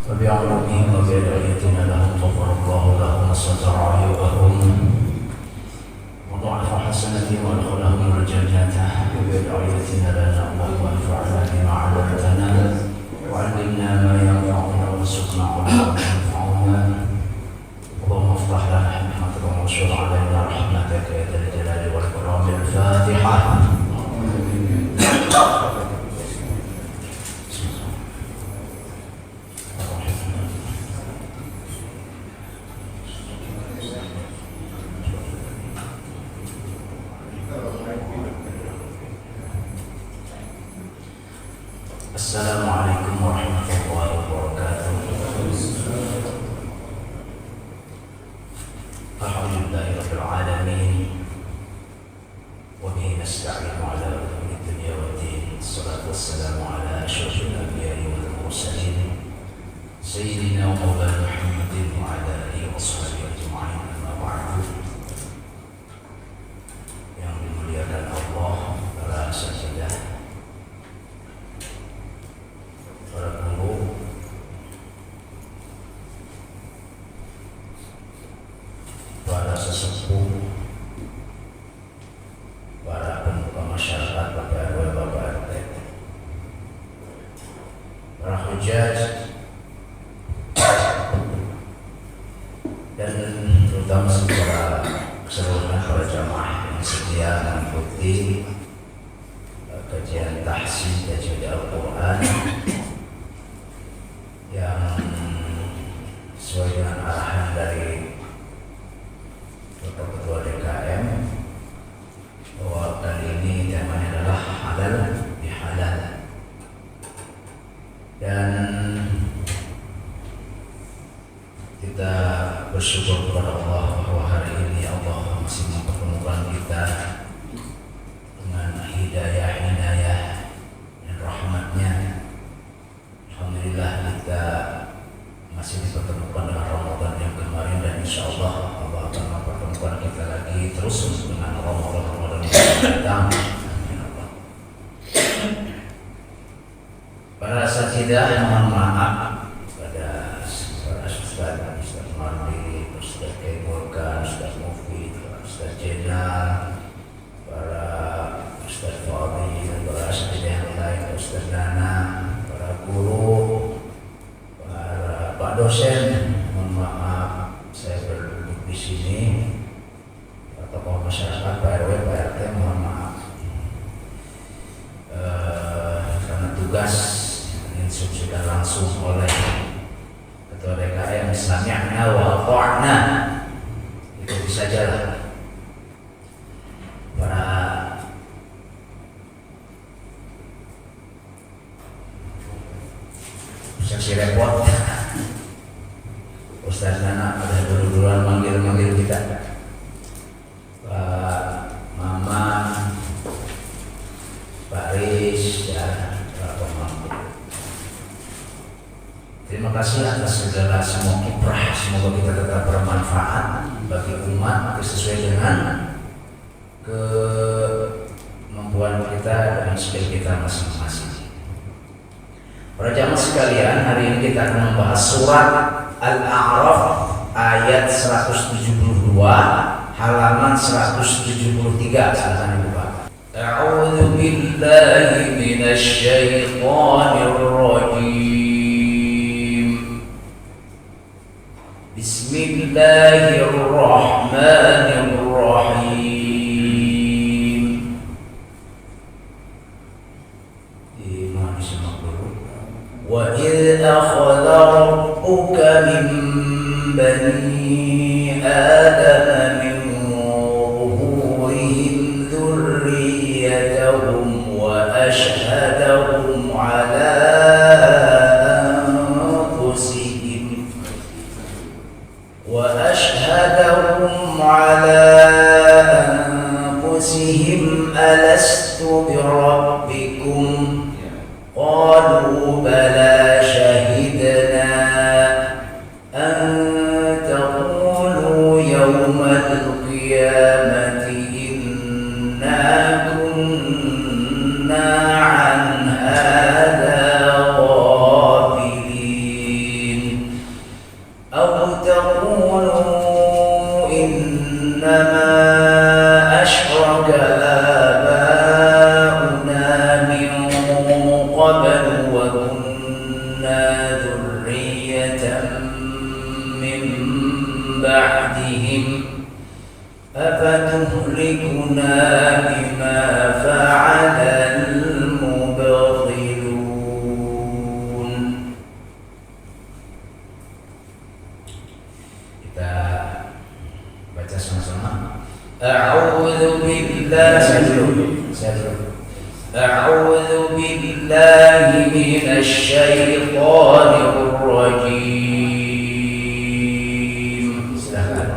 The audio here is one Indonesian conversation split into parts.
وبعلومهم وبأدعيتنا لهم غفر الله لهم وستر عيوبهم وضاعف حسناتهم وأدخلهم الجنة وبأدعيتنا لنا اللهم انفعنا بما علمتنا وعلمنا ما ينفعنا وارزقنا علما ينفعنا اللهم افتح لنا حكمتك وانشر علينا رحمتك يا ذا الجلال والإكرام. الفاتحة. Assalamualaikum warahmatullahi wabarakatuh. Alhamdulillahirabbil alamin wa bihi nasta'inu ala umuri dunya waddin. Wassalatu wassalamu ala asyrafil anbiya'i wal mursalin sayyidina wa maulana Muhammadin wa ala alihi washabihi ajma'in. Amma ba'du. Yang dimuliakan Allah, para sahabat, para guru, para sesepuh, para pemuka masyarakat, Bapak RW, Bapak RT, para hujjaj, dan terutama secara keseluruhan para jamaah yang setia mengikuti kajian tahsin kajian Al-Quran yang sesuai dengan arahan dari Bapak Ketua DKM bahwa kali ini temanya adalah halal bihalal, dan kita bersyukur kepada Allah bahwa hari ini Allah masih mempertemukan kita dengan hidayah dan rahmatnya. Alhamdulillah kita masih dipertemukan dengan Ramadan yang kemarin, dan insya Allah Allah akan mempertemukan kita lagi terus dengan Ramadan yang akan datang. Para asatidzah, mohon maaf pada para Ustaz Mardi, Ustaz Keborkan, Ustaz Mufid, Ustaz Jenal, para Ustaz Fadil, para asatidzah yang lain, Ustaz Nana, guru, para Pak dosen, mohon maaf saya berduduk di sini. Tokoh masyarakat, Pak RW, Pak RT, mohon maaf karena tugas diinstruksikan langsung oleh Ketua DKM sami'na wa ata'na, ikuti sajalah. Para saksi repot, Ustaz Nana ada dulu-duluan manggil kita, Pak Maman, Pak Riz, dan Pak Pemangku. Terima kasih atas segala semua kiprah. Semoga kita tetap bermanfaat bagi umat sesuai dengan kemampuan kita dan skill kita masing-masing. Para jamaah sekalian, hari ini kita akan membahas surat Al-A'raf ayat 172 halaman 173. Silakan dibuka. A'udzu billahi minasy syaithanir rajim. Bismillahirrahmanirrahim. Wa idh akhadha rabbuka min bani adama min zuhurihim dhurriyyatahum wa ashhadahum ala anfusihim alastu birabbikum qalu bala shahidna an taqulu yawmal بعدهم أفتهلكنا بما فعل المبطلون. Kita baca sama-sama. A'udzu billahi minasy syaithanir rajim. Silakan.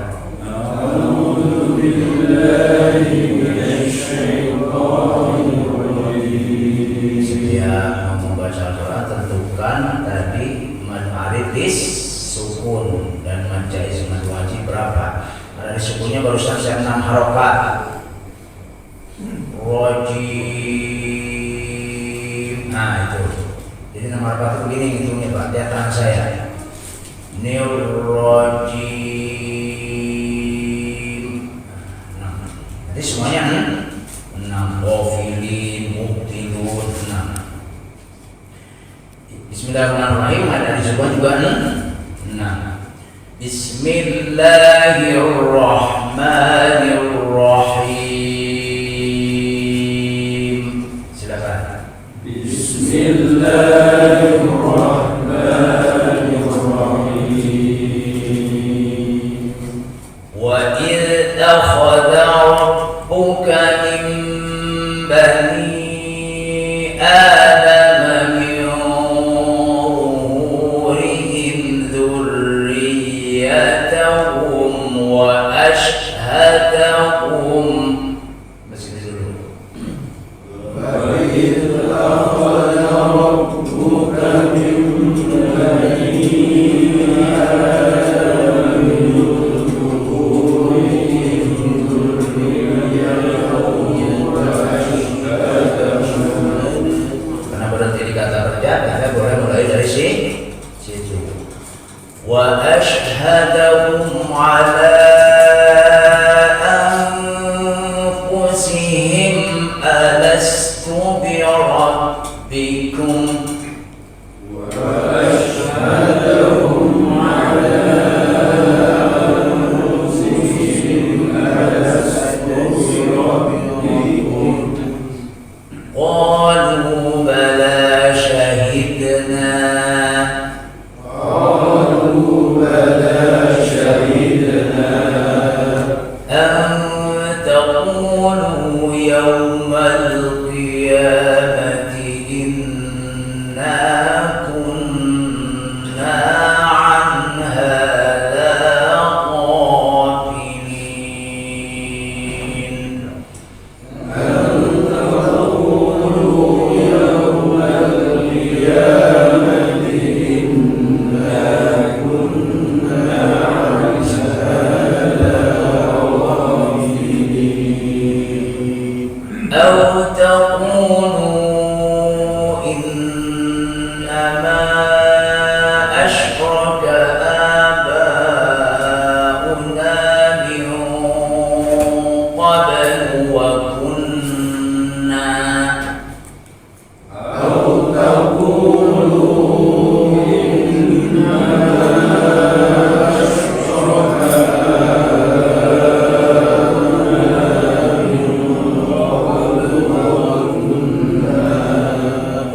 A'udzu billahi minasy syaithanir rajim. Setiap membaca Al-Qur'an tentukan tadi mad alif sukun dan mad jaiz mad wajib berapa? Karena di sukunnya baru saja 6 harokat. Rojim. Nah itu. Jadi 6 harokat itu begini hitungnya Pak. Lihat tangan saya. Nirrojim. Nanti semuanya 6. Ghafilin, mubtilun 6. Bismillahirrahmanirrahim. Ada di sukun juga 6. Bismillahirrahmanirrahim. Silakan. Bismillahirrahmanirrahim. Wa idh akhadha rabbuka min bani Adam min zuhurihim dhurriyyatahum wa ashhadahum. Masih dulu. Wa idh akhadha rabbuka min bani Adam min zuhurihim dhurriyyatahum wa ashhadahum. Karena berhenti di kata kerja, kita boleh mulai dari situ. Wa ashhadahum ala anfusihim alastu bi rabbikum. Wa ashhadahum ala anfusihim alastu bi rabbikum. Qalu bala syahidna. تقولوا يوم القيامة إنا كنا عن هذا غافلين. تقولوا يوم القيامة إنا كنا عن هذا أو تقولوا إنما أشرك آباؤنا من قبل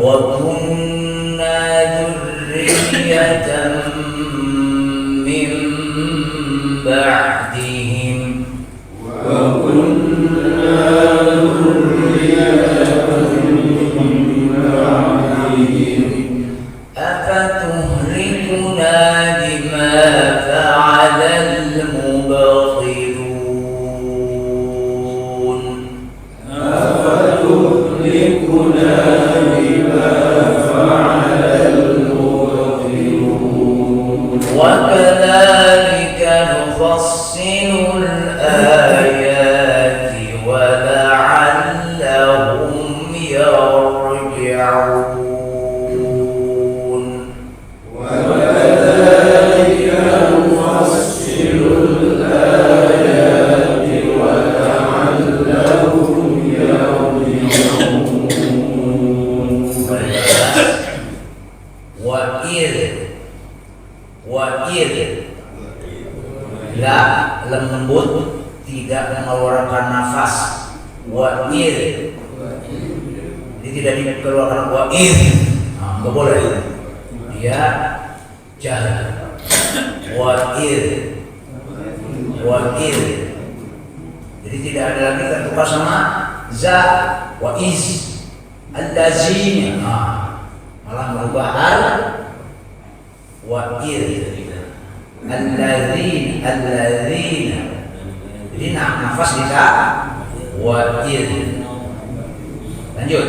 وكنا ذرية من بعدهم أفتهلكنا بما فعل المبطلون. أفتهلكنا بما فعل المبطلون. وكذلك نفصل الآيات ولعلهم يرجعون. وكذلك نفصل الآيات ولعلهم يرجعون. وإذ la lembut, tidak mengeluarkan nafas. Wa'ir, jadi tidak dikeluarkan wa'ir, nggak boleh. Dia jahar. Wa'ir, wa'ir. Jadi tidak ada lagi tertukar sama za, wa'iz, allazina, malah merubah al, wa'ir, allazina, allazina. Jadi nafas bisa wa'ir. Lanjut.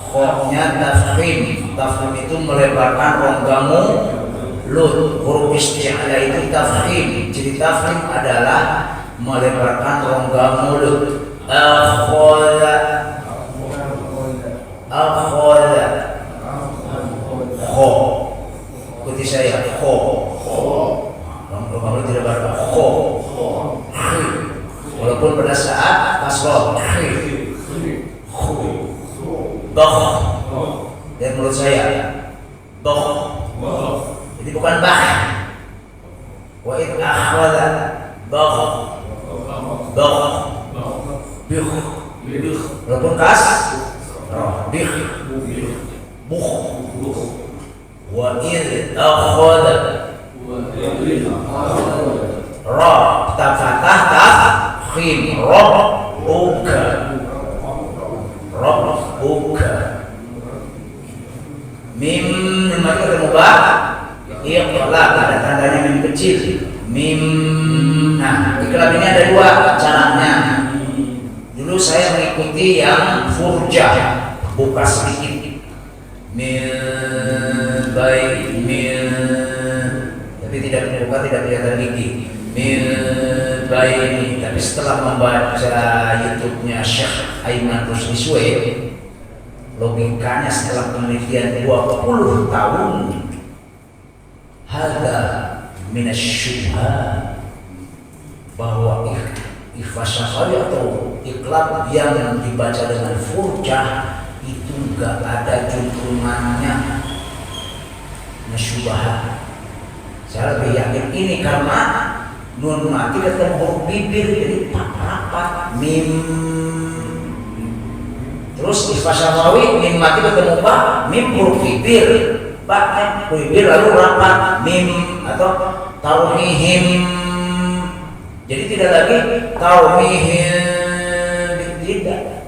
Khoknya tafkhim. Tafkhim itu melebarkan rongga mulut. Huruf isti'ala itu tafkhim. Jadi tafkhim adalah melebarkan rongga mulut. Akhadha. Kho. Ikuti saya. Kho. Rongga mulut tidak berapa. Kho. Walaupun pada saat kasroh. Bakh. Dan menurut saya bakh. Jadi bukan bah. Wa id akhadha bakh. Bakh. Bikh. Walaupun kas bikh. Bukh. Wa id akhadha ra tafatah tafkhim rabbuka. Rabbuka. Mim maka terubah. Iqlab ada tandanya mim kecil. Mim. Nah, iqlab ini ada dua caranya. Dulu saya mengikuti yang furjah, buka sedikit. Mil baik mil, tapi tidak terbuka, tidak kelihatan gigi. Mil baik. Tapi setelah membaca YouTube-nya Syekh Aiman Rusdi Suhaib, logikanya setelah penelitian 20 tahun, hadza minasyubhat, bahwa ikhfa syafawi atau iqlab yang dibaca dengan furjah itu enggak ada juntrungannya, nasyubhat. Saya lebih yakin ini karena nun mati ketemu huruf bibir, jadi rapat mim. Terus ikhfa syafawi mim mati ketemu ba, mim huruf bibir, ba bibir lalu rapat mim atau tauhihim. Jadi tidak lagi tauhihim, tidak.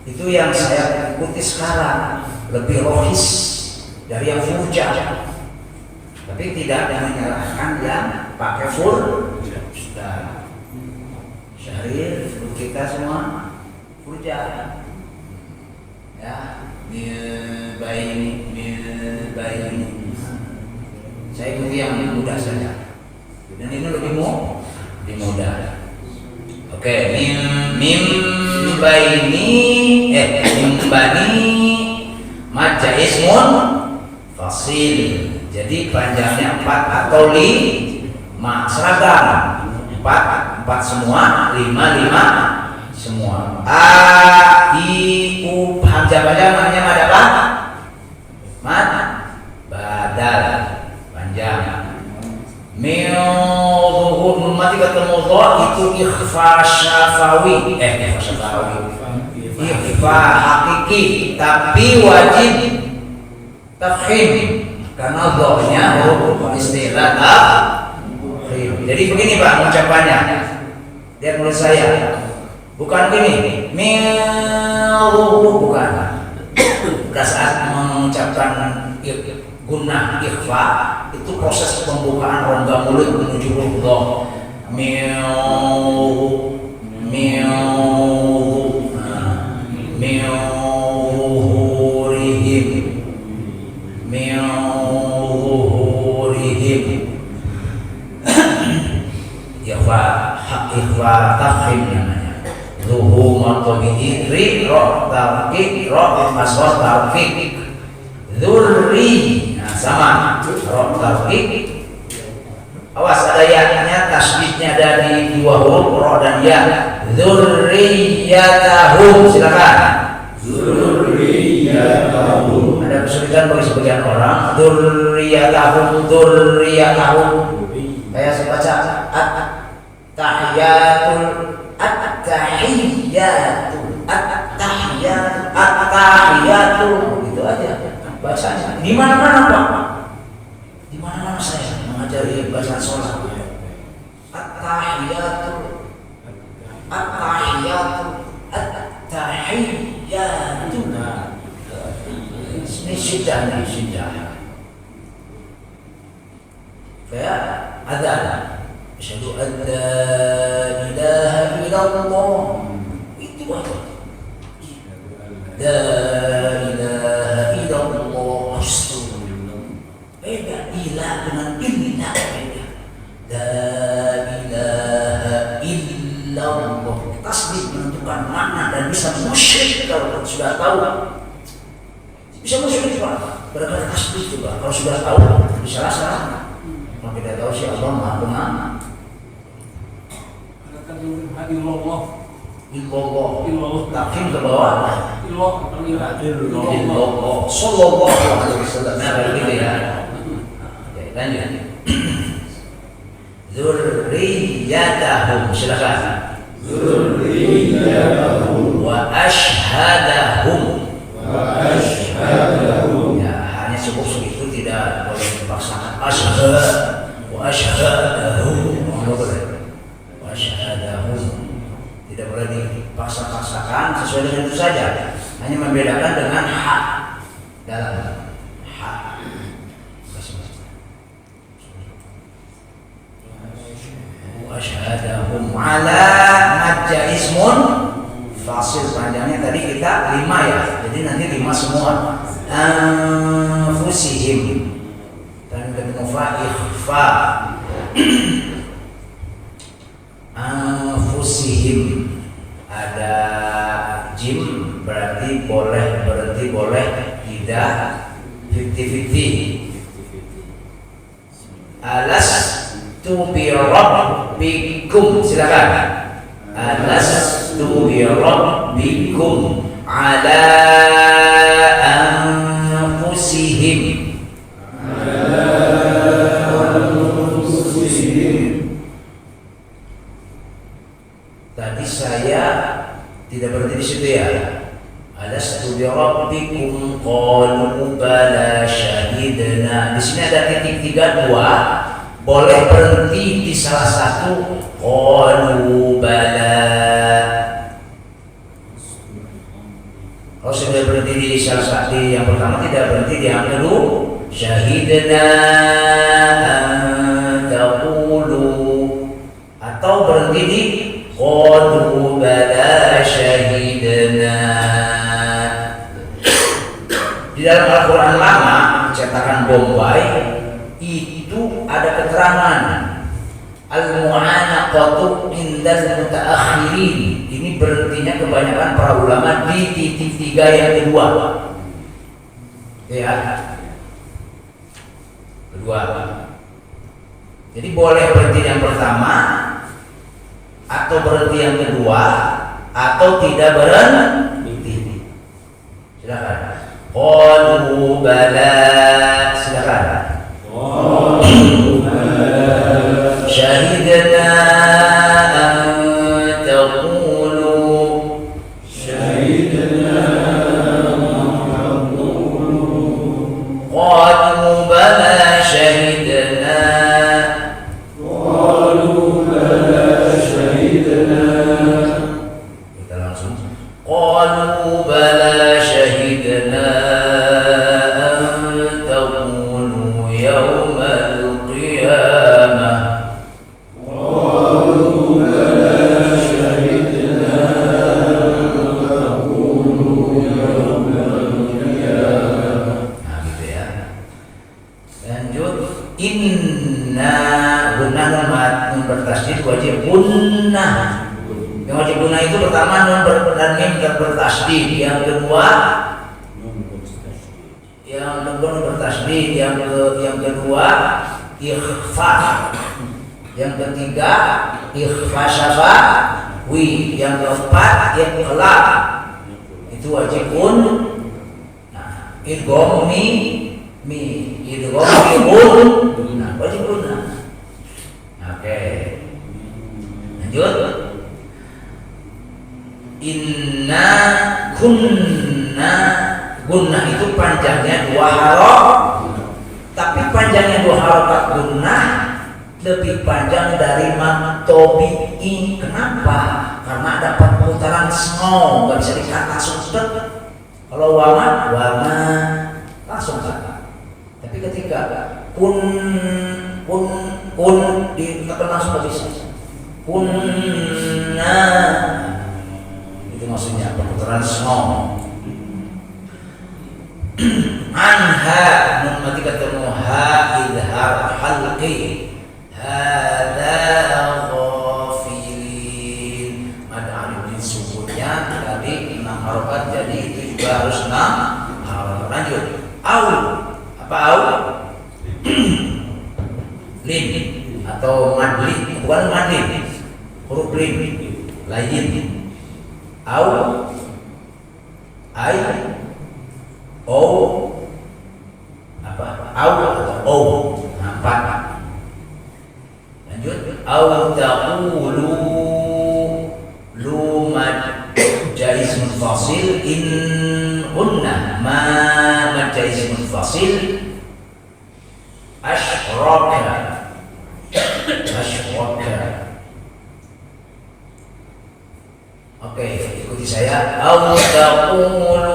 Itu yang saya ikuti sekarang, lebih logis dari yang furjah. Tapi tidak menyalahkan yang pakai sudah Syahrir kita semua furjah ya, bayi ini saya ikuti yang mudah saja, dan ini lebih mudah. Oke, mim baini mim bani maja ismun fasil. Jadi panjangnya 4 atau 5, seragam. 4 semua, 5 semua. A, I, U, hamzah panjang namanya mad apa? Mad badal, panjang. Zuhur mati ketemu dha itu ikhfa syafawi. Ikhfa hakiki, tapi wajib tafkhim. Karena dha-nya huruf istilah tafkhim. Jadi begini Pak ucapannya. Lihat menurut saya. Bukan gini. Bukan. Pada saat mengucapkan gunnah ikhfa itu proses pembukaan rongga mulut menuju huruf dha. Ikhfa tafkhim namanya. Zuhu matobi'i ri ro tawqiq ro masrot tawqiq dzurri. Nah sama ro tawqiq. Awas ada ya-nya, tasydidnya dari 2 huruf ro dan ya. Dzurriyatahum, silakan. Dzurriyatahum. Ada ada kesulitan bagi sebagian orang. Dzurriyyatahum. Kayak saya baca at-tahiyatul gitu aja bacanya. Di mana-mana Pak. Di mana-mana saya mengajari bacaan sholat. At-tahiyatul. Ini syiddah. Kayak ada. Asyhadu an la ilaha illallah. Itu apa? La ilaha illallah. Beda ilah dengan inna. La ilaha illallah. Tasbih menentukan makna dan bisa musyrik kalau sudah tahu. Bisa musyrik Pak. Berkata tasbih juga kalau sudah tahu bisa salah. Kalau kita tahu si Allah Maha Pengamat. Illallah. Takim ke bawah. Illallah. Sallallahu alaihi wasallam. Nah, begitu ya. Oke, lanjut. Dzurriyyatahum. Silakan. Dzurriyyatahum wa ashhadahum. Ya, hanya cukup segitu, tidak boleh dipaksakan. Ashhadahum. Wa ashhadahum. Tidak boleh dipaksa-paksakan, sesuai dengan itu saja. Hanya membedakan dengan hak dalam hak. Wasyhadahum ala majja ismun fasil. Panjangnya tadi kita 5 ya. Jadi nanti 5 semua. Anfusihim dan ketemu ikhfa. Anfusihim ada jim berarti boleh tidak 50-50. Alas tu bi rabbikum. Silakan. Alas tu bi rabbikum ala anfusihim. Tadi saya tidak berhenti di situ ya. Alastu bi rabbikum qalu bala syahidna. Di sini ada titik 3 2. Boleh berhenti di salah satu. Qalu bala. Kalau sudah berhenti di salah satu yang pertama, tidak berhenti di yang kedua. Syahidna an taqulu. Atau berhenti di qalu bala syahidna. Di dalam Al-Quran lama cetakan Bombay itu ada keterangan al-mu'anaqatu indal mutaakhirin. Ini berhentinya kebanyakan para ulama di titik 3 yang kedua. Ya. Kedua. Jadi boleh berhenti yang pertama, atau berhenti yang kedua, atau tidak berhenti. Silakan. Qalu bala. Silakan. Qalu bala syahidna an taqulu. Syahidna an taqulu. Qalu bala syahidna. Kita langsung. Qalu bala syahidna an taqulu yawmal qiyamah. Qalu bala syahidna an taqulu yawmal qiyamah. Nah, gitu ya. Lanjut. Inna gunnah nun bertasydid wajib gunnah. Yang wajib gunnah itu pertama nun dan mim bertasydid, yang kedua nun bertasydid, yang kedua ikhfa, yang ketiga ikhfa syafawi, yang keempat iqlab. Itu wajib gun. Nah, idgham mi idgham gunna wajib gunna. Oke. Lanjut. Inna kunna gunna itu panjangnya 2 harokat, tapi panjangnya 2 harokat gunna lebih panjang dari matobi'i. Kenapa? Karena ada perputaran snow, nggak bisa dikata langsung tek. Kalau wama langsung kata. Tapi ketika kun ditekan langsung nggak bisa. Kunna itu maksudnya perputaran snow. Anha nun mati ketemu ha idhar halqi hada ghafilin. Ada alif di sukunnya tadi 6 harokat, jadi itu juga harus 6 harokat. Lanjut. Au apa au? Lim atau madli, bukan madli, huruf lim lain. Au ai o apa au atau o nampak. Lanjut. Au taqulu lumad jaiz munfasil in qulna ma jaiz munfasil ashraka. Oke, ikuti saya. Au taqulu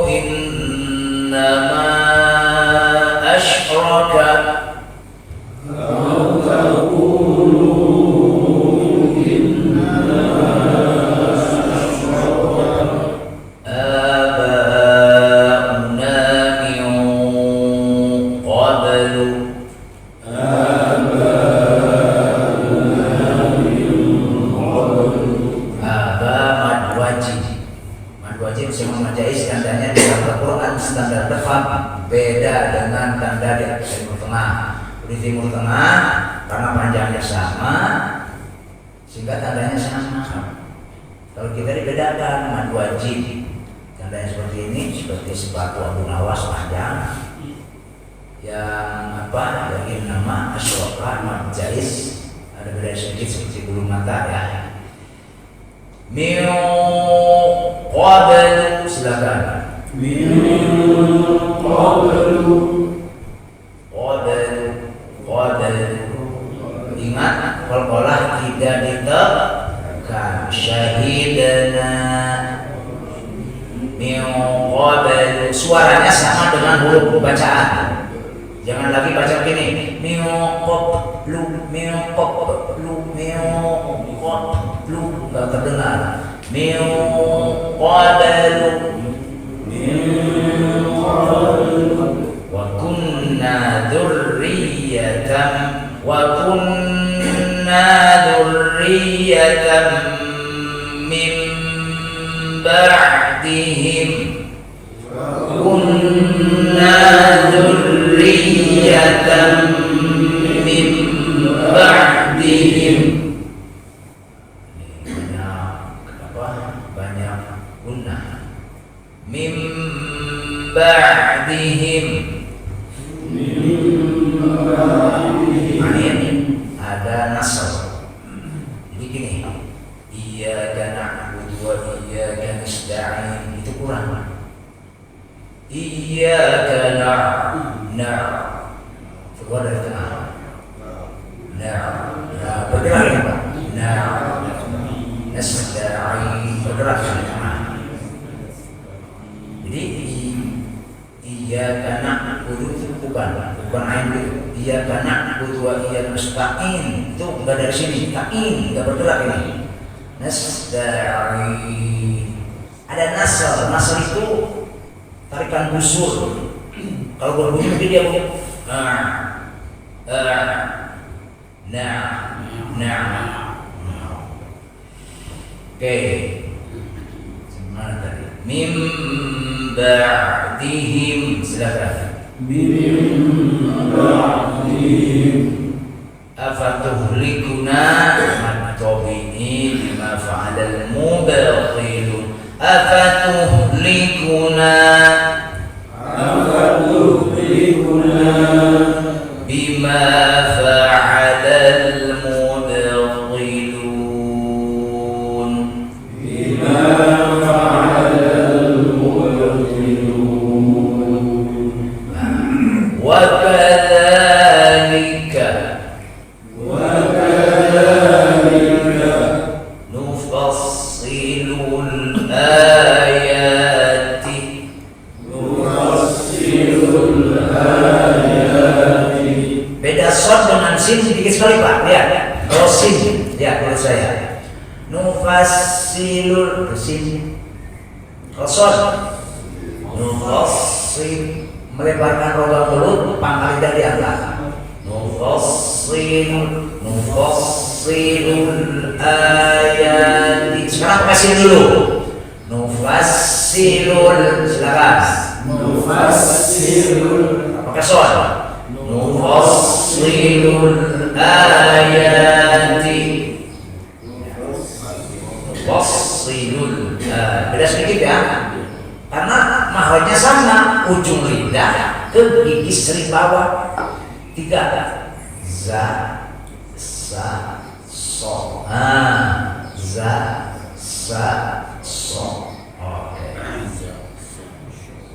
innama ashraka. Au taqulu beda dengan tanda di Timur Tengah. Di Timur Tengah karena panjangnya sama sehingga tandanya sama. Kalau kita dibedakan mad wajib, tandanya seperti ini, seperti sepatu Abu Nawas panjang. Yang apa? Yang nama asroka mad jaiz ada beda sedikit seperti bulu mata ya. Min qablu, silakan. Min qablu. Ingat qalqalah tidak ditekan. Syahidana min qablu, suaranya sama dengan huruf bacaan. Jangan lagi baca begini. Min qablu enggak terdengar. Min qablu wa kunna dzurriyyatan min ba'dihim kunna dzurriyyatan min ba'dihim. Banyak guna. Min ba'dihim. Ada nasr. Jadi gini, iyyaka na'budu wa iyyaka nasta'in, itu kurang. Iyyaka keluar dari tengah. Bergerak ya Pak. Nasta'in bergerak dari tengah. Jadi iyyaka na'budu itu bukan ain dulu. Iyyaka na'budu wa iyyaka nasta'in itu enggak dari sini, ta'in enggak bergerak ini. Nasta'in. Ada nasr. Nasr itu tarikan busur. Kalau berbunyi mungkin dia bunyi Oke. Mana tadi? Mim ba'dihim, silakan. Mim ba'dihim afatuhlikuna matobi'i bima fa'alal mubaqilun afatuhlikuna sin dikit sekali Pak. Lihat. Kalau sin, ya menurut saya. Nufassilul sin. Kosor. Nufassil melebarkan rongga mulut, pangkal lidah diangkat. Nufassilul ayati. Sekarang kasih dulu. Nufassilul, silakan. Nufassilul. Apakah soal? Nufassilul ayati. Nufassilul. Beda sedikit ya. Karena makhrajnya sama, ujung lidah ke gigi seri bawah. 3. Za, sa, so. Za, sa, so. Oke.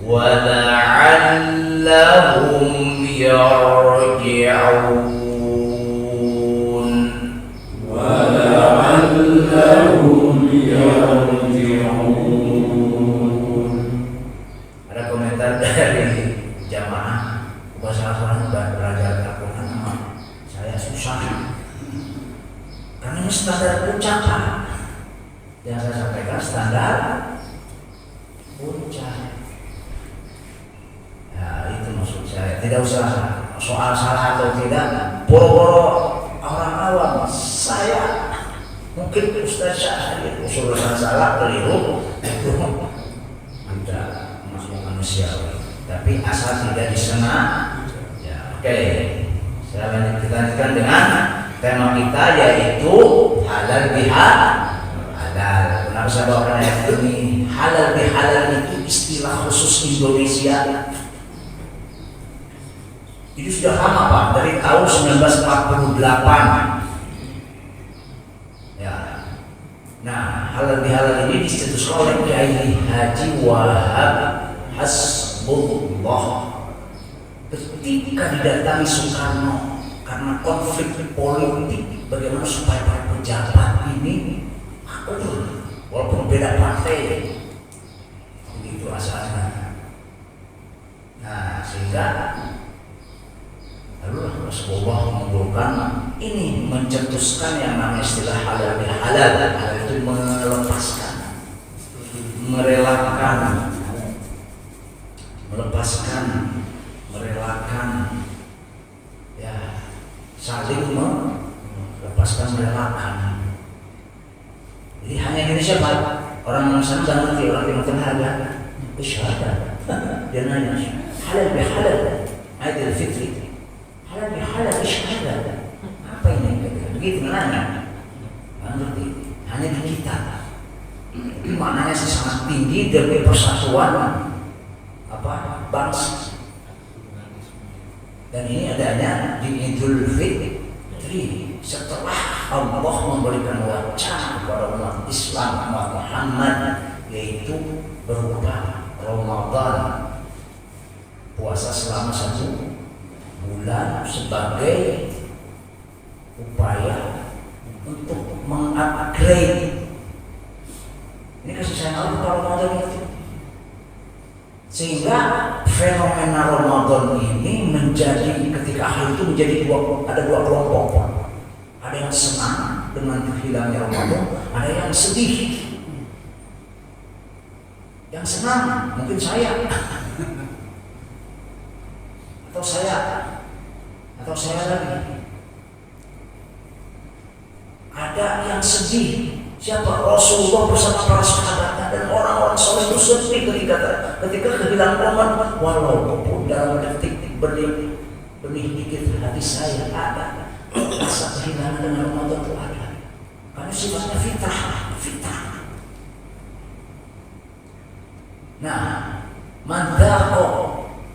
Wala'allahum yarji'un. Wala'allahum yarji'un. Ada komentar dari jamaah bahasa Arab belajar Al-Quran. Saya susah karena ini standar ucapan yang saya sampaikan, standar ucapan. Ya itu maksud saya, tidak usah soal salah atau tidak, boro-boro orang awam. Saya mungkin Ustaz Syahrir usul salah keliru itu tidak manusiawi, tapi asal tidak disengaja. Ya, oke. Kita lanjutkan dengan tema kita, yaitu halal bihalal. Kenapa saya bawakan ayat ini? Halal bihalal itu istilah khusus Indonesia. Itu sudah lama Pak, dari tahun 1948. Ya. Nah, halal bihalal ini dicetuskan oleh Kiai Haji Wahab Hasbullah ketika didatangi Soekarno karena konflik politik, bagaimana supaya para pejabat ini akur walaupun beda partai, begitu asalnya. Nah, sehingga lalu Rasulullah mengumpulkan ini, mencetuskan yang namanya istilah halal bihalal. Halal itu melepaskan, merelakan, merelakan, ya, saling melepaskan, merelakan. Jadi hanya Indonesia Pak, orang sana nggak ngerti, orang Timur Tengah ada isyarat. Dia nanya halal bihalal, Aidil Fitri, halal bihalal isyarat, apa ini? Begitu nanya, nggak ngerti. Hanya di kita, itu maknanya sangat tinggi demi persatuan bangsa. Dan ini adanya di Idul Fitri setelah Allah memberikan wacana kepada umat Islam, umat Muhammad, yaitu berupa Ramadan, puasa selama 1 bulan sebagai upaya untuk mengupgrade. Ini kasih sayang Allah kepada Ramadan itu. Sehingga fenomena Ramadan ini menjadi, ketika akhir itu menjadi ada dua kelompok. Ada yang senang dengan hilangnya Ramadan, ada yang sedih. Yang senang mungkin saya atau saya lagi. Ada yang sedih. Siapa? Rasulullah bersama para sahabatnya dan orang-orang soleh itu sedih ketika kehilangan Ramadan. Walaupun dalam detik benih dikit hati saya ada rasa kehilangan dengan Ramadan itu ada. Karena sifatnya fitrah. Nah, man dhaqa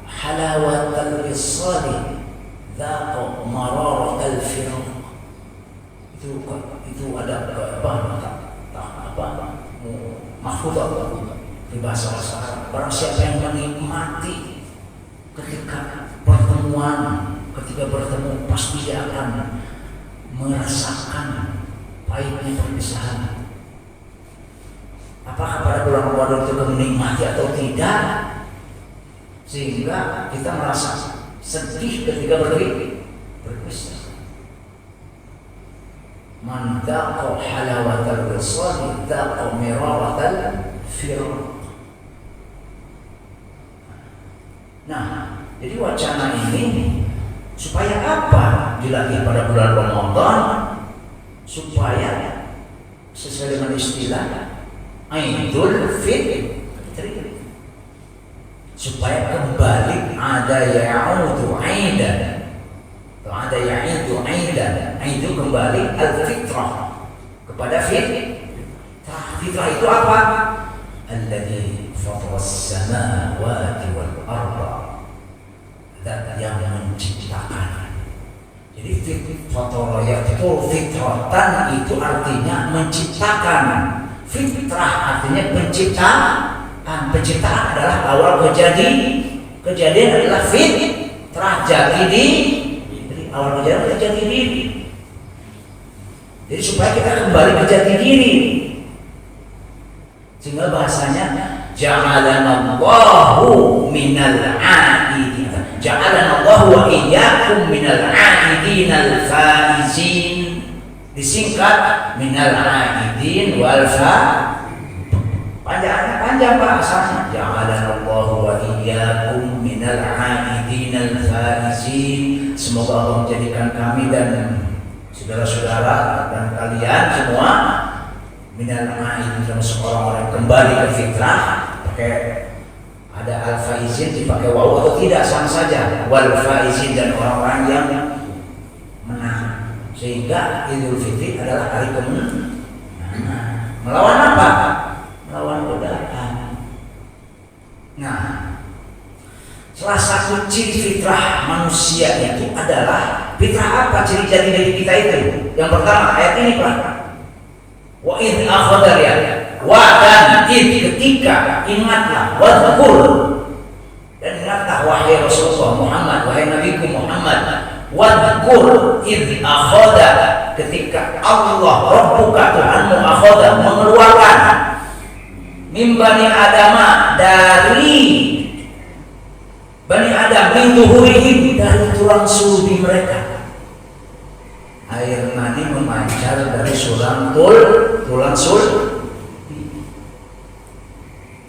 halawatal wisali dhaqa mararatal firaq. Itu ada mahfudah di bahasa Arab. Barang siapa yang menikmati ketika bertemu, pasti dia akan merasakan pahitnya perpisahan. Apakah pada bulan Ramadan itu menikmati atau tidak? Sehingga kita merasa sedih ketika berpisah. man dhaqa halawatal wisal dhaqa miraratal firaq. Nah, jadi wacana ini supaya apa dilatih pada bulan Ramadan? Supaya sesuai dengan istilah Idul Fitri, supaya kembali ada ya'udu aidan, ada ya'idu aidan, itu kembali al-fitrah kepada fitrah. Fitrah itu apa? Alladzi fatara as-samawati wal arda, zat yang menciptakan. Jadi fitratan itu artinya menciptakan. Fitrah artinya penciptaan. Penciptaan adalah awal kejadian adalah fitrah, jadi awal kejadian jati diri. Jadi supaya kita kembali ke jati diri, sehingga bahasanya ja'alanallahu minal 'aidin, ja'alanallahu wa iyyakum minal 'aidin al-faizin, disingkat minal 'aidin wal panjang bahasanya, ja'alanallahu wa iyyakum minal 'aidin al-faizin. Semoga Allah menjadikan kami dan saudara-saudara dan kalian semua minal 'aidin, termasuk orang-orang kembali ke fitrah. Pakai ada al-faizin dipakai waw atau tidak sama saja, wal faizin, dan orang-orang yang menang. Sehingga Idul Fitri adalah hari kemenangan. Melawan apa? Melawan godaan. Nah, salah satu ciri fitrah manusia itu adalah fitrah apa? Ciri jati diri kita itu. Yang pertama ayat ini, Pak. Wa idh akhadha ya. Wa dan ketika, ingatlah, wadhkur, dan ingatlah wahai Rasulullah Muhammad, wahai Nabi Muhammad, wadhkur idh akhadha, ketika Allah Rabbuka Tuhanmu akhadha mengeluarkan min bani Adama, dari Bani Adam, min zuhurihim, dari tulang sulbi mereka. Air mani memancar dari tulang sulbi.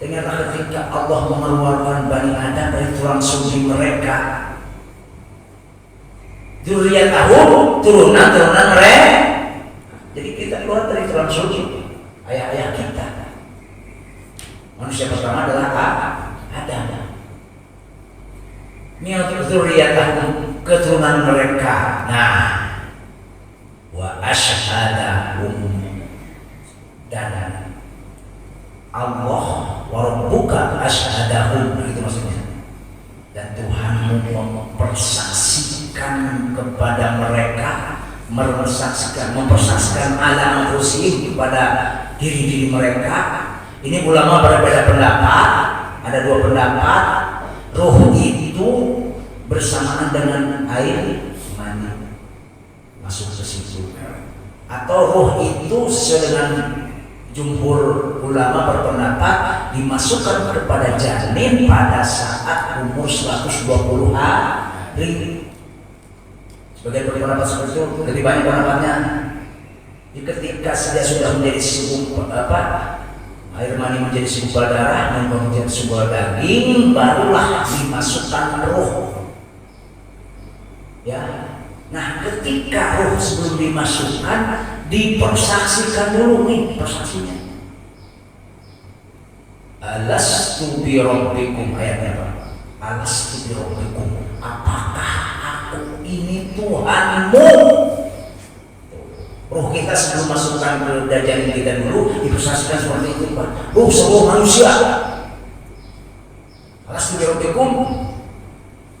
Dengarlah ketika Allah mengeluarkan Bani Adam dari tulang sulbi mereka, dzurriyyatahum, turunan mereka. Jadi kita keluar dari tulang sulbi ayah-ayah kita. Manusia pertama adalah Adam. Min dzurriyyatahum, keturunan mereka. Nah, wa asyhadahum, dan Allah wa rabbuka asyhadahum, itu maksudnya. Dan Tuhanmu mempersaksikan kepada mereka, mempersaksikan ala anfusihim, kepada diri-diri mereka. Ini ulama berbeda pendapat, ada dua pendapat. Roh itu bersamaan dengan air mani masuk ke situ, atau roh itu sesuai dengan jumhur ulama berpendapat dimasukkan kepada janin pada saat umur 120 hari. Sebagian berpendapat seperti itu, lebih banyak pendapatnya ketika dia sudah menjadi air mani menjadi segumpal darah, menjadi segumpal daging, barulah dimasukkan roh. Ya, nah ketika roh sebelum dimasukkan dipersaksikan dulu nih persaksinya. Alastu bi rabbikum, ayatnya apa? Alastu bi rabbikum, apakah aku ini Tuhanmu? Roh kita sebelum masukkan ke janin kita dulu dipersaksikan seperti itu, Pak. Roh seluruh manusia. Alastu bi rabbikum,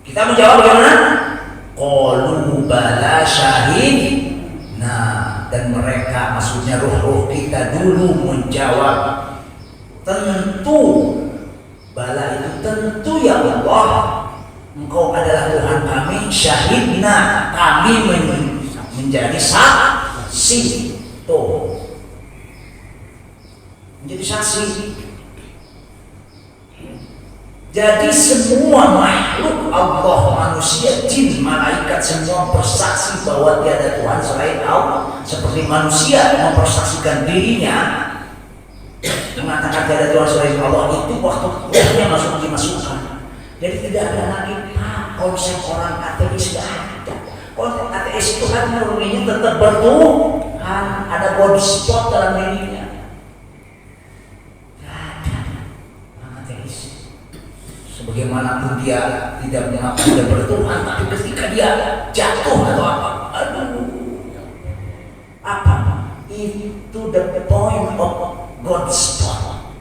kita menjawab bagaimana? Qalu bala syahid. Nah, dan mereka, maksudnya roh-roh kita dulu menjawab, tentu, bala itu tentu ya Allah, Engkau adalah Tuhan kami, syahidna, kami menjadi saksi. Tuh, menjadi saksi. Jadi semua makhluk Allah, manusia, jin, malaikat, semua bersaksi bahwa tiada Tuhan selain Allah. Seperti manusia mempersaksikan dirinya, mengatakan tiada Tuhan selain Allah, itu waktu ruhnya masuk dimasukkan. Jadi tidak ada lagi konsep orang ateis, tidak ada. Konsep ateis itu kan murninya tetap bertuhan, ada body spot dalam dirinya. Bagaimanapun dia tidak mengaku dia bertuhan, tapi ketika dia jatuh atau apa, itu the point of God's spot.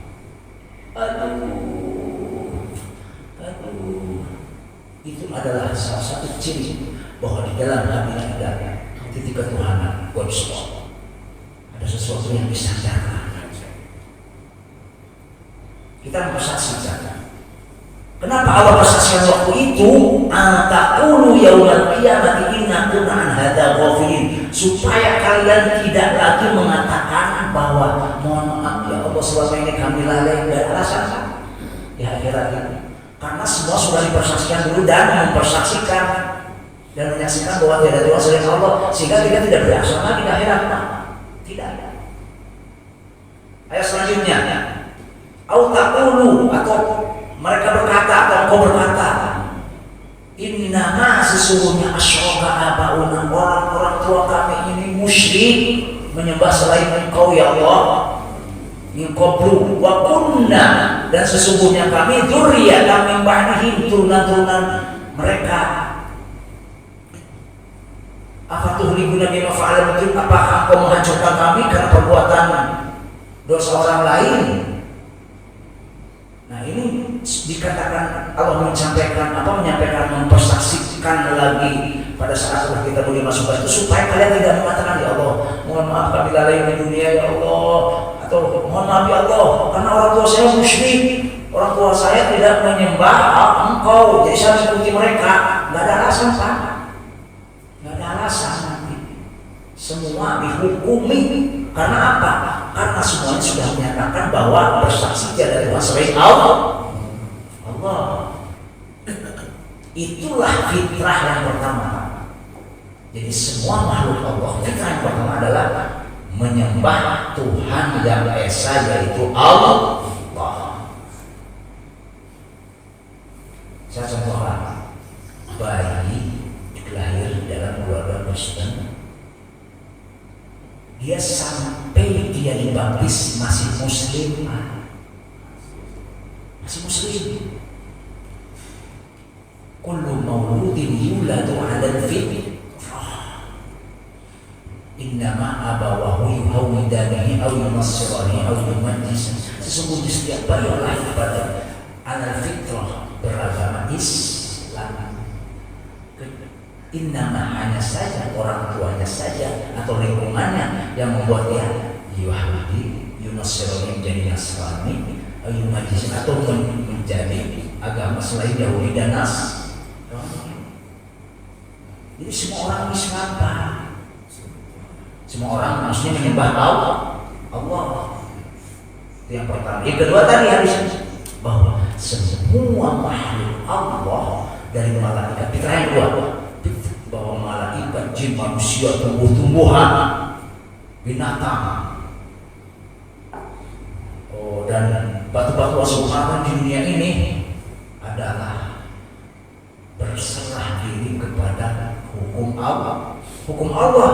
Itu adalah salah satu ciri bahwa di dalam hati ada titik ketuhanan, God's spot. Ada sesuatu yang disadarkan. Kita mempersaksikan. Kenapa Allah bersaksikan waktu itu? Antaqulu yaumal qiyamati inna kunna an hadza ghafilin, supaya kalian tidak lagi mengatakan bahwa mohon maaf ya Allah selama ini kami lalai, dan alasan di akhirat ini. Karena semua sudah dipersaksikan dulu dan mempersaksikan dan menyaksikan bahwa tidak ada Tuhan selain Allah, sehingga kita tidak berasal lagi di akhirat. Tidak ada. Ayat selanjutnya, au taqulu, atau mereka berkata atau engkau berkata, innama sesungguhnya asyraqa abauna, orang-orang tua kami ini musyrik menyembah selain engkau ya Allah, min qablu wa kunna, dan sesungguhnya kami dzurriyyatan min ba'dihim, turunan-turunan mereka. Afatuhlikuna bima fa'ala bikum, apakah engkau menghancurkan kami karena perbuatan dosa orang lain? Nah ini dikatakan Allah menyampaikan mempersaksikan lagi pada saat kita boleh masuk itu, supaya kalian tidak mengatakan ya Allah mohon maaf kami lalai di dunia ya Allah, atau mohon maaf ya Allah karena orang tua saya musyrik, orang tua saya tidak menyembah engkau jadi saya mengikuti mereka. Nggak ada alasan Pak, nggak ada alasan. Nanti semua dihukumi karena apa? Karena semuanya sudah menyatakan bahwa bersaksi tiada Tuhan selain Allah. Itulah fitrah yang pertama. Jadi semua makhluk Allah, fitrah yang pertama adalah menyembah Tuhan yang esa, yaitu Allah. Saya contohkan, bayi lahir dalam keluarga Kristen, dia sampai dia dibaptis masih muslim, kullu mauludin yuladu 'alal fitrah innama abawahu yuhawidanihi aw yunassiranihi aw yumajjisanihi. Sesungguhnya setiap bayi lahir pada 'alal fitrah, beragama Islam. Innama, hanya saja orang tuanya saja atau lingkungannya yang membuat dia Yahudi, yunassirani, menjadi Nasrani, aw yumajjisanihi, atau menjadi agama selain Yahudi dan Nasrani. Jadi semua orang Islam Pak, semua orang maksudnya menyembah Allah. Itu yang pertama. Yang kedua tadi hadis bahwa semua makhluk Allah, dari malaikat, fitrah yang kedua bahwa malaikat, jin, manusia, tumbuh-tumbuhan, binatang, dan batu-batu asal di dunia ini adalah berserah diri kepada hukum Allah. Hukum Allah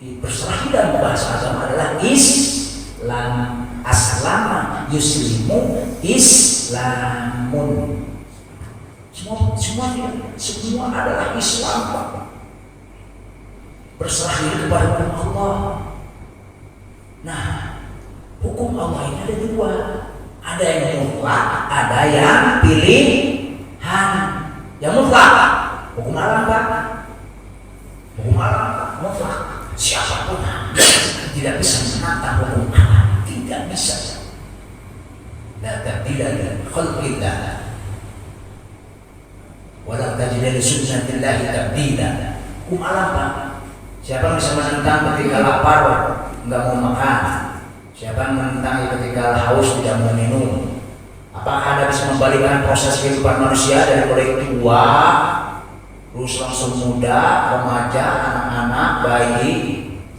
berserah diri dalam bahasa agama adalah Islam. Aslama yuslimu islamun. Semua adalah Islam Pak. Berserah diri kepada hukum Allah. Nah, hukum Allah ini ada dua. Ada yang mutlak, ada yang pilihan. Yang mutlak, hukum alam Pak. Hukum alam mutlak. Siapapun tidak bisa menantang hukum alam, tidak bisa. La tabdila li khalqillah wa la tajida li sunnatillahi tabdila. Hukum alam Pak. Siapa yang bisa menentang ketika lapar enggak mau makan? Siapa yang menentang ketika haus tidak mau minum? Apakah Anda bisa membalikkan proses kehidupan manusia dari mulai tua, terus langsung muda, remaja, anak-anak, bayi?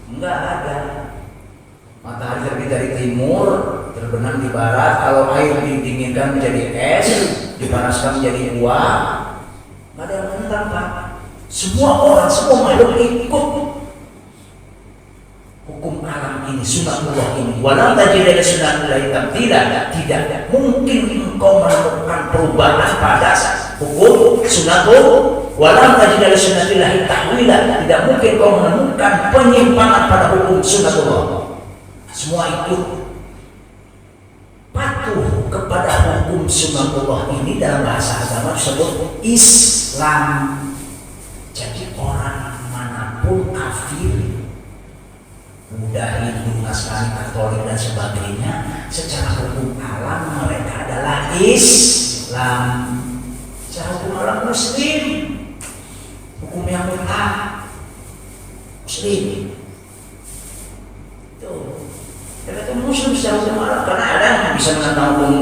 Enggak ada. Matahari terbit dari timur, terbenam di barat. Kalau air didinginkan menjadi es, dipanaskan menjadi uap, nggak ada yang menentang, Pak. Semua orang, semua makhluk ikut hukum alam ini, sunatullah ini. Walau tajid sunatullahi tabdila, tidak mungkin engkau menemukan perubahan pada hukum sunatullah. Walau tajid sunatullahi tahwila, tidak mungkin engkau menemukan penyimpangan pada hukum sunatullah. Semua ikut patuh kepada hukum sunatullah ini. Dalam bahasa agama disebut Islam. Jadi orang manapun, kafir, Buddha, Hindu, Nasrani, Katolik dan sebagainya, secara hukum alam mereka adalah Islam. Secara hukum alam Muslim, hukum yang mutlak Muslim. Tuh, mereka itu Muslim secara hukum alam. Karena ada yang bisa menentang hukum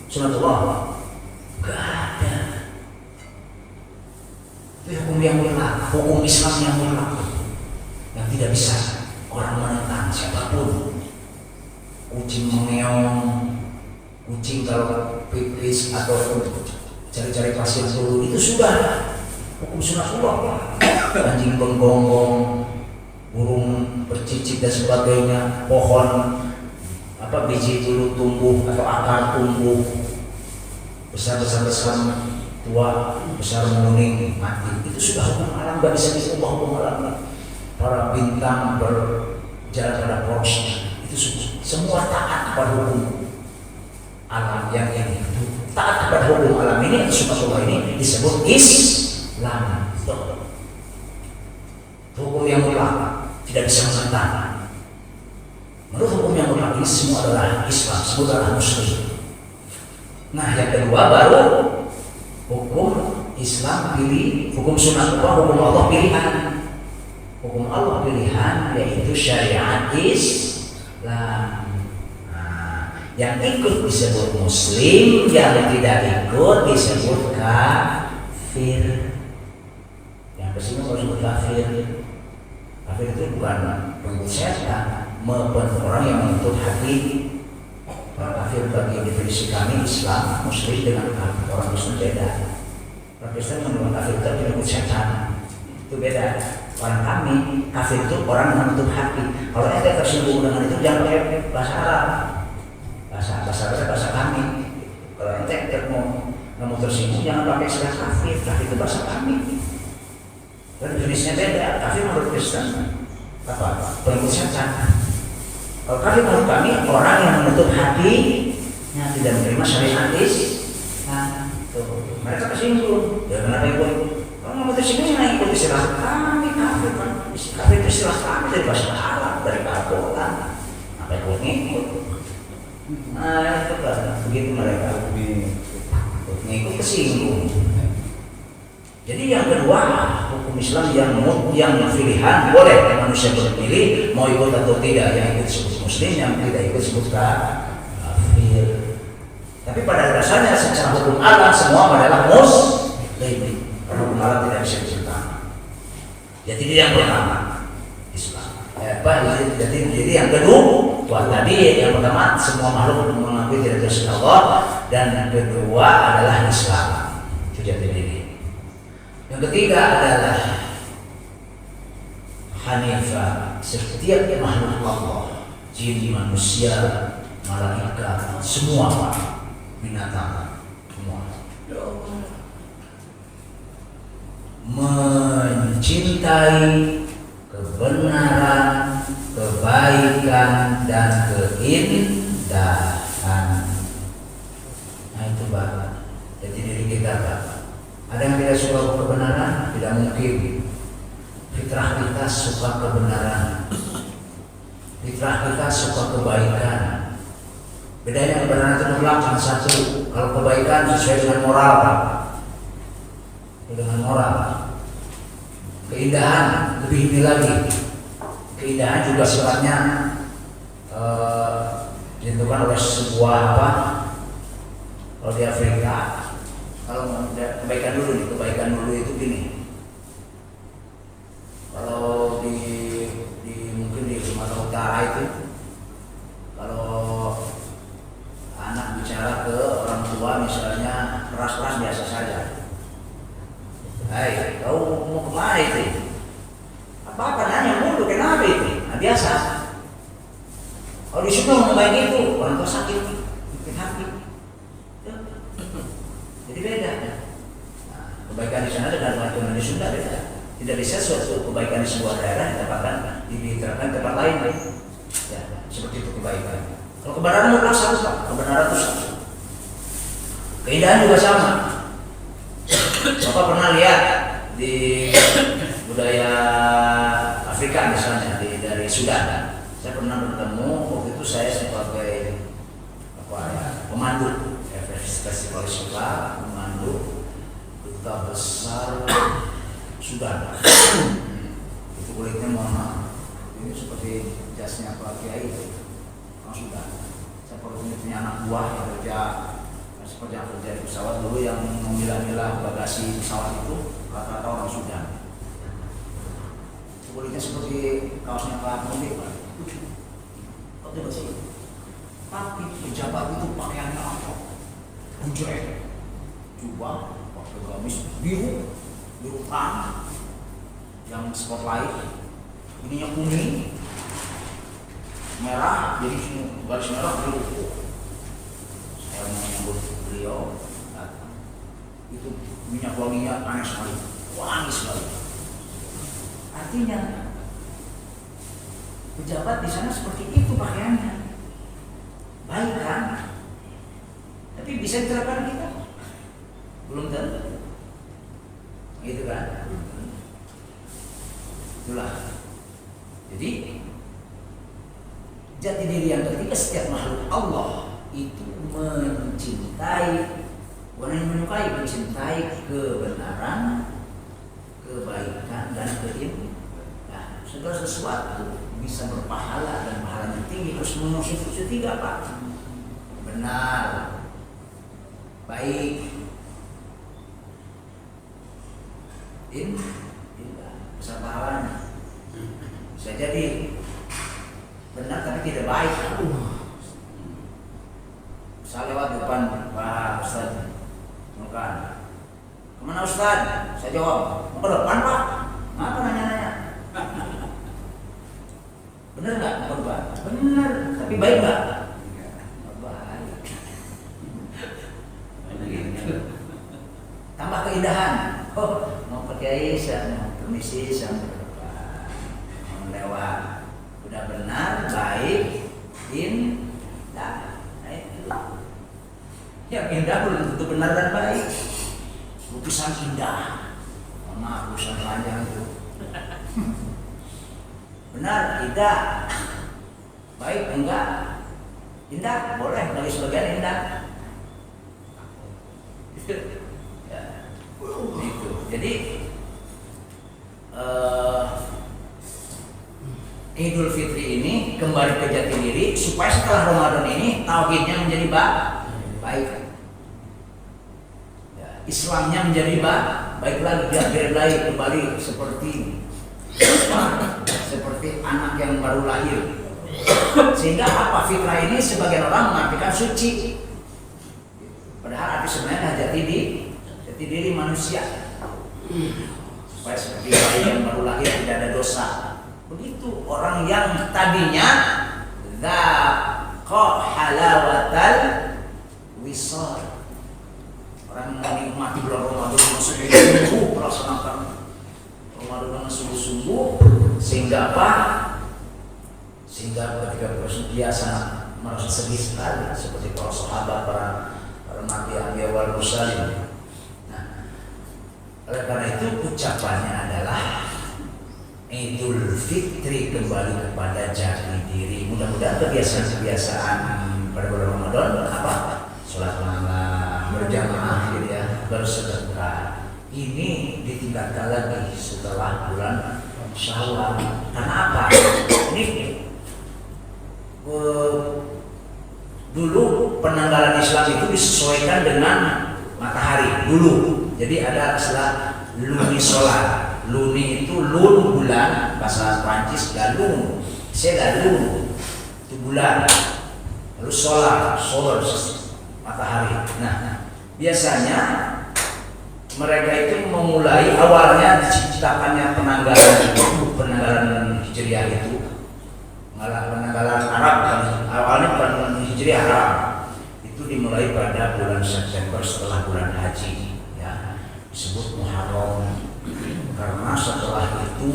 sunatullah? Gak ada. Itu hukum yang mutlak, hukum Islam yang mutlak, yang tidak bisa orang menentang siapapun. Kucing mengeong, kucing kalau pipis atau cari-cari pasir dulu, itu sudah hukum sunatullah. Anjing menggonggong, burung bercicik dan sebagainya, pohon biji dulu tumbuh atau akar tumbuh, besar tua, besar menguning, mati. Itu sudah hukum alam, gak bisa diubah hukum alam. Para bintang berjalan pada porosnya, itu semua taat kepada hukum alam yang ini. Taat kepada hukum alam ini, sunatullah ini disebut Islam. Hukum yang mutlak, tidak bisa menentang. Menurut hukum yang mutlak ini semua adalah Islam, semua adalah Muslim. Nah, yang kedua baru hukum Islam pilih, hukum sunatullah, hukum Allah pilihan. Hukum Allah pilihan yaitu syariat Islam. Yang ikut disebut Muslim, yang tidak ikut disebut kafir. Yang kesini disebut kafir. Kafir itu bukan pengikut setan, orang yang menuntut hati. Kafir bagi definisi kami Islam, Muslim dengan kafir. Orang Muslim beda. Orang Kristen menuntut kafir itu pengikut setan, itu beda. Orang kami, kafir itu orang yang menutup hati. Kalau ente tersinggung dengan itu, jangan pakai bahasa Arab, bahasa kami. Kalau ente mau tersinggung, jangan pakai istilah kafir. Kafir itu bahasa kami. Dan jenisnya beda. Kafir menurut Kristen apa? Pengikut setan. Kalau kafir menurut kami, orang yang menutup hatinya, tidak menerima syariat Islam. Mereka tersinggung. Jangan ada ikut. Kalau mau tersinggung, jangan ikut istilah kami. Kafir itu istilah kami dari bahasa Arab, dari Al-Quran. Apa yang ngikut? Nah, itu kan begitu mereka ngikut kesinggung. Jadi yang kedua, hukum Islam yang pilihan boleh manusia berpilih mau ikut atau tidak. Yang ikut disebut Muslim, yang tidak ikut disebut kafir. Tapi pada dasarnya secara hukum alam semua adalah Muslim. Hukum alam tidak bisa diceritakan. Jadi yang pertama Islam. Jadi yang kedua tadi yang pertama semua makhluk mengakui tidak ada Allah, dan yang kedua adalah Islam. Itu jati diri. Yang ketiga adalah Hanifah. Setiap makhluk Allah, jin, manusia, malaikat, semua binatang, semua mencintai kebenaran, kebaikan, dan keindahan. Nah itu Pak, jadi diri kita Pak. Ada yang tidak suka kebenaran? Tidak mungkin. Fitrah kita suka kebenaran, fitrah kita suka kebaikan. Bedanya kebenaran itu mutlak cuma satu. Kalau kebaikan sesuai dengan moral Pak, dengan moral. Keindahan lebih ini lagi. Keindahan juga sifatnya ditentukan oleh sebuah Kalau di Afrika, kalau kebaikan dulu itu gini. Kalau mungkin di Sumatera Utara itu, kalau anak bicara ke orang tua misalnya keras-keras biasa saja. Hai, kau mau kemana itu? Apa nanya mulu kenapa itu? Nah, biasa. Kalau di Sunda mau baik itu orang tua sakit, bikin hati. Jadi beda. Nah, kebaikan di sana dengan kebaikan di Sunda beda. Tidak bisa suatu kebaikan di sebuah daerah diterapkan tempat lain. Ya, seperti itu kebaikan. Kalau kebenaran mutlak satu, kebenaran itu satu. Keindahan juga sama. Bapak pernah lihat di budaya Afrika misalnya dari Sudan. Saya pernah bertemu waktu itu saya sebagai pemandu festival suka, pemandu duta besar Sudan. Itu kulitnya mohon ini seperti jasnya Pak Kiai orang Sudan. Saya punya anak buah yang kerja seperti yang kerja di pesawat dulu yang memilah-milah bagasi pesawat itu rata-rata orang Sudan. Kulitnya seperti kaosnya Pak Mundi Pak. Kok sih? Tapi pejabat itu pakaiannya apa? Bujreng, jubah, pakai gamis biru tanah, yang spotlight, ininya kuning, merah, jadi garis merah biru. Saya mau menyambut beliau, datang. Itu minyak wanginya aneh sekali, wangi sekali. Artinya pejabat di sana seperti itu pakaiannya, baik kan? Tapi bisa diterapkan kita? Belum tentu, gitu kan? Itulah. Jadi jati diri yang ketiga setiap makhluk Allah itu mencintai, bukan menyukai, mencintai kebenaran, kebaikan dan keindahan. Nah, segala sesuatu bisa berpahala dan pahalanya tinggi. Harus mengusung tiga apa? Benar, baik, indah, besar pahalanya. Bisa jadi benar tapi tidak baik. Saya lewat depan Pak Ustaz, bukan. Kemana Ustaz? Saya jawab, mau ke depan Pak. Apa nanya-nanya? Benar nggak mau ke depan? Benar, tapi baik nggak? Tambah keindahan. Oh, mau pakai saya permisi sama mau lewat. Udah benar, baik, indah. Yang indah belum tentu benar dan baik. Lukisan indah, maaf lukisan panjang itu. Benar, indah, baik enggak? Indah, boleh bagi sebagian indah. Ya, itu. Jadi Idul Fitri ini kembali ke jati diri supaya setelah Ramadan ini tauhidnya menjadi baik, ya, Islamnya menjadi baik lagi, dia lagi kembali seperti anak yang baru lahir. Sehingga apa, fitrah ini sebagian orang mengartikan suci, padahal arti sebenarnya jati diri manusia, supaya seperti bayi yang baru lahir tidak ada dosa. Begitu orang yang tadinya dzaqa halawatal wisal, orang yang menikmati bulan Ramadan dengan sungguh-sungguh, melaksanakan Ramadan dengan sungguh-sungguh, sehingga apa? Sehingga ketika biasa merasa sedih sekali, seperti para sahabat, para nabi anbiya wal mursalin. Nah, oleh karena itu ucapannya adalah Idul Fitri, kembali kepada jati diri. Mudah-mudahan kebiasaan-kebiasaan pada bulan Ramadan apa? Sholat malam berjamaah, gitu ya, bersedekah. Ini ditingkatkan lagi setelah bulan Syawal. Karena apa? Ini Dulu penanggalan Islam itu disesuaikan dengan matahari dulu. Jadi ada istilah lunisolar. Luni itu lun bulan, bahasa Prancis galung. Saya galung itu bulan. Lalu solar matahari. Nah, biasanya mereka itu memulai awalnya diciptakannya penanggalan Hijriah itu, malah penanggalan Arab kan, awalnya bukan Hijriah Arab, itu dimulai pada bulan September setelah bulan Haji, ya, disebut Muharram, karena setelah itu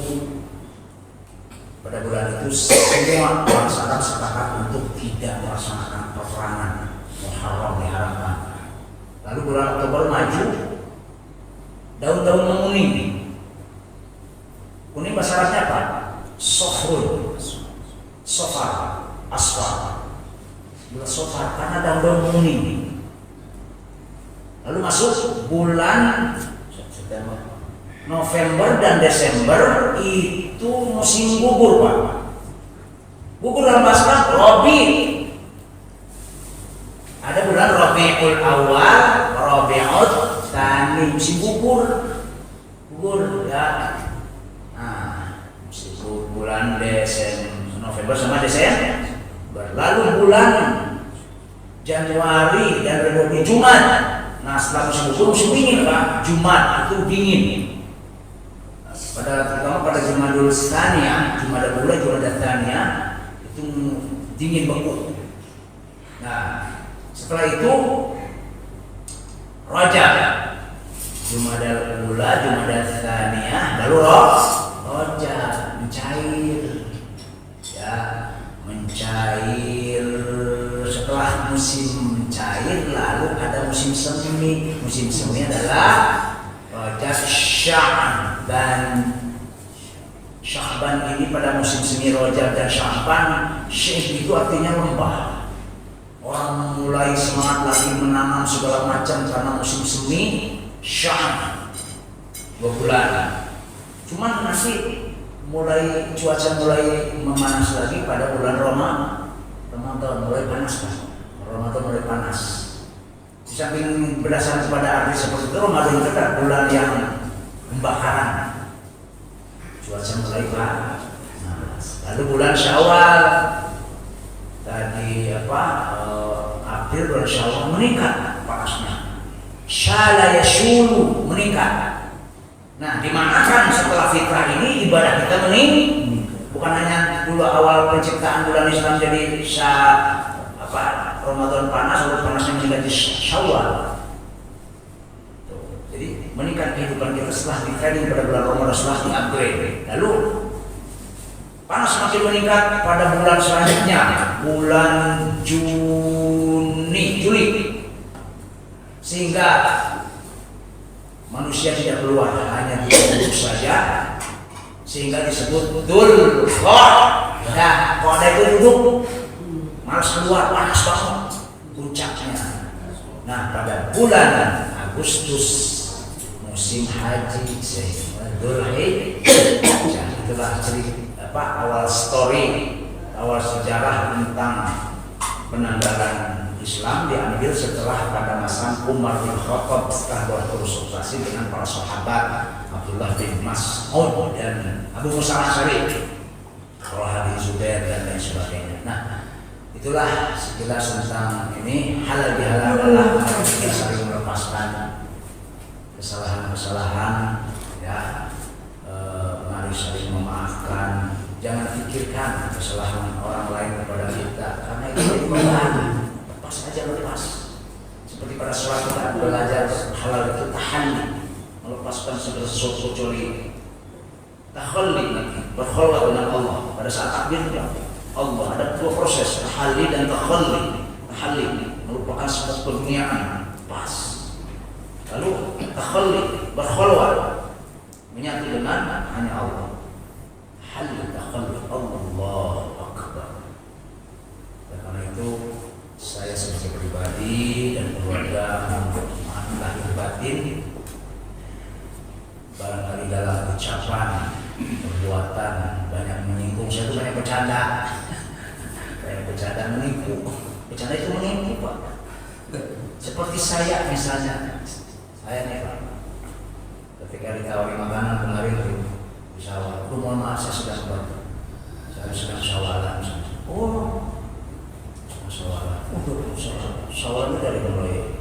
pada bulan itu semua bangsa Arab sepakat untuk tidak melaksanakan peperangan. Muharram diharamkan. Lalu bulan Oktober maju, daun-daun menguning. Kuning bahasa Arabnya apa? Sofrun, sofar, asfar. Bulan sofar karena daun-daun menguning. Lalu masuk bulan November dan Desember, itu musim gugur, Pak. Gugur dalam bahasa Arab Rabi. Ada bulan Rabiul Awal, Rabiul Tsani, musim gugur. Gugur ya. Nah, musim bulan Desember, November sama Desember. Lalu bulan Januari dan Februari Jumat. Nah, setelah musim gugur musim dingin, Pak. Jumat itu dingin. Terutama pada Jumadul Tsaniyah, Jumadul Ula, Jumadul Tsaniyah itu dingin beku. Nah, setelah itu Rajab, Jumadul Ula, Jumadul Tsaniyah, lalu Rajab mencair, ya, mencair. Setelah musim mencair, lalu ada musim semi. Musim semi adalah Rajab, Sya'ban ini pada musim semi Rajab dan Sya'ban. Syekh itu artinya lembah. Orang mulai semangat lagi menanam segala macam karena musim semi. Sya'ban 2 bulan. Cuman nanti mulai cuaca mulai memanas lagi pada bulan Ramadan mulai panas, kan? Ramadan mulai panas. Di samping berdasarkan kepada arti seperti itu, Ramadan itu kan bulan yang pembakaran, cuaca mulai panas. Lalu bulan Syawal tadi April, bulan Syawal meningkat panasnya. Syala yashulu meningkat. Nah, dimanakan setelah fitrah ini ibadah kita meningkat. Bukan hanya dulu awal penciptaan bulan Islam jadi Ramadan panas, lalu panasnya meningkat di Syawal. Jadi meningkat kehidupan kita setelah di training pada bulan Ramadan, setelah di upgrade. Lalu panas semakin meningkat pada bulan selanjutnya, bulan Juli, sehingga manusia tidak keluar, hanya duduk saja, sehingga disebut Dzul Qa'dah. Nah, Qa'dah itu duduk, malas keluar, panas banget puncaknya. Nah, pada bulan Agustus musim haji, Dzulhijjah, itulah cerita awal story, awal sejarah tentang penanggalan Islam diambil setelah pada masa Umar bin Khattab setelah berkonsultasi dengan para sahabat Abdullah bin Mas'ud dan Abu Musa al-Asy'ari, Talha bin Zubair dan lain sebagainya. Nah, itulah sekilas tentang ini. Halal bihalal adalah kita saling melepaskan kesalahan-kesalahan, ya. Mari saling memaafkan. Jangan pikirkan kesalahan orang lain kepada kita, karena itu ibadah. Lepas aja, lepas. Seperti pada sholat kita belajar halal itu tahalli, melepaskan segala sesuatu kecuali takhalli, berkholwat dengan Allah. Pada saat takbir Allah ada 2 proses, tahalli dan takhalli. Tahalli melupakan semua keduniaan, pas. Lalu takhalli, berkholwat, menyatu dengan hanya Allah. Halli takhalli, Allahu Akbar. Karena itu saya sebagai pribadi dan keluarga mohon lahir batin, barangkali dalam ucapan, perbuatan banyak menyinggung. Saya itu banyak bercanda menipu. Bercanda itu mengimpi Pak. Seperti saya misalnya, saya nih Pak, ketika ditawari makanan kemarin di sawah, mohon maaf saya sedang sawalan. Oh, sawalan. Sawalan itu dari mulai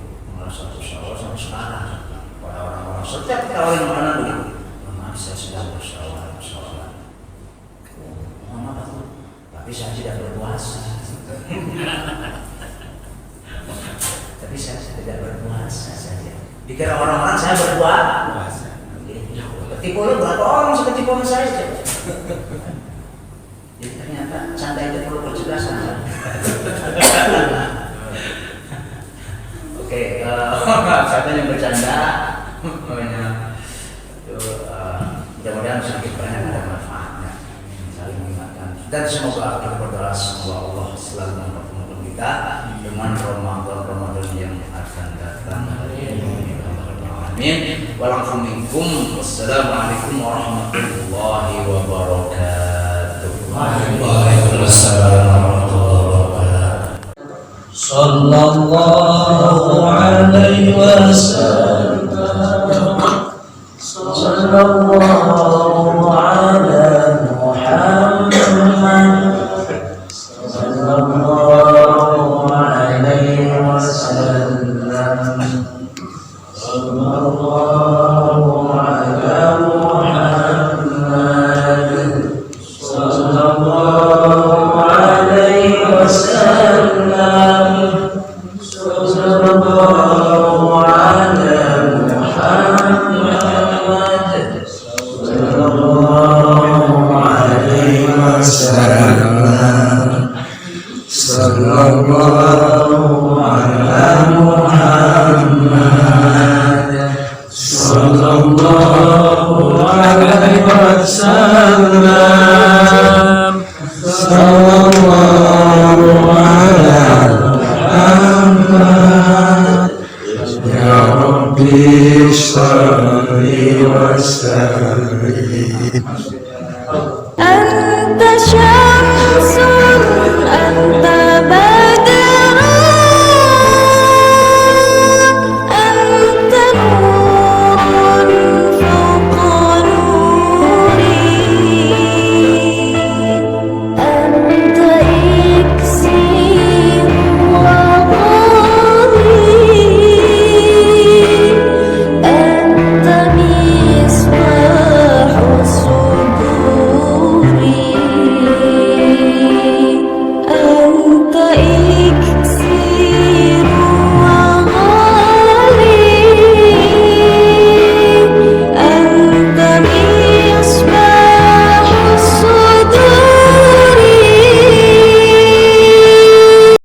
satu sawah sampai sekarang. Pada orang-orang setiap ditawari makanan begitu, maaf saya sedang bersawalan. Mama Pak, tapi saya tidak berpuasa. Tapi saya tidak berpuasa saja. Dikira orang-orang saya berpuasa. Ketipu lu berapa orang seketipuan saya? Jadi ternyata canda itu perlu penjelasan. Oke, saya yang bercanda, mudah-mudahan sedikit banyak ada manfaatnya, saling mengingatkan. Dan semoga kita berdoa semoga Allah selalu mempertemukan kita dengan Ramadan yang akan datang. Amin. Waalaikumsalam. Wassalamualaikum warahmatullahi wabarakatuh. Waalaikumsalam warahmatullahi wabarakatuh. Sallallahu alaihi wasallam. Sallallahu ala Muhammad. Sallallahu alaihi wasallam. Sallallahu ala Muhammad. Sallallahu alaihi wasallam. Sallallahu ala Muhammad. Sallallahu alaihi wasallam. Sallallahu ala Muhammad. Sallallahu alaihi wasallam. Sallallahu ala Muhammad. Ya Rabbi shalli wa sallim. Anta syamsun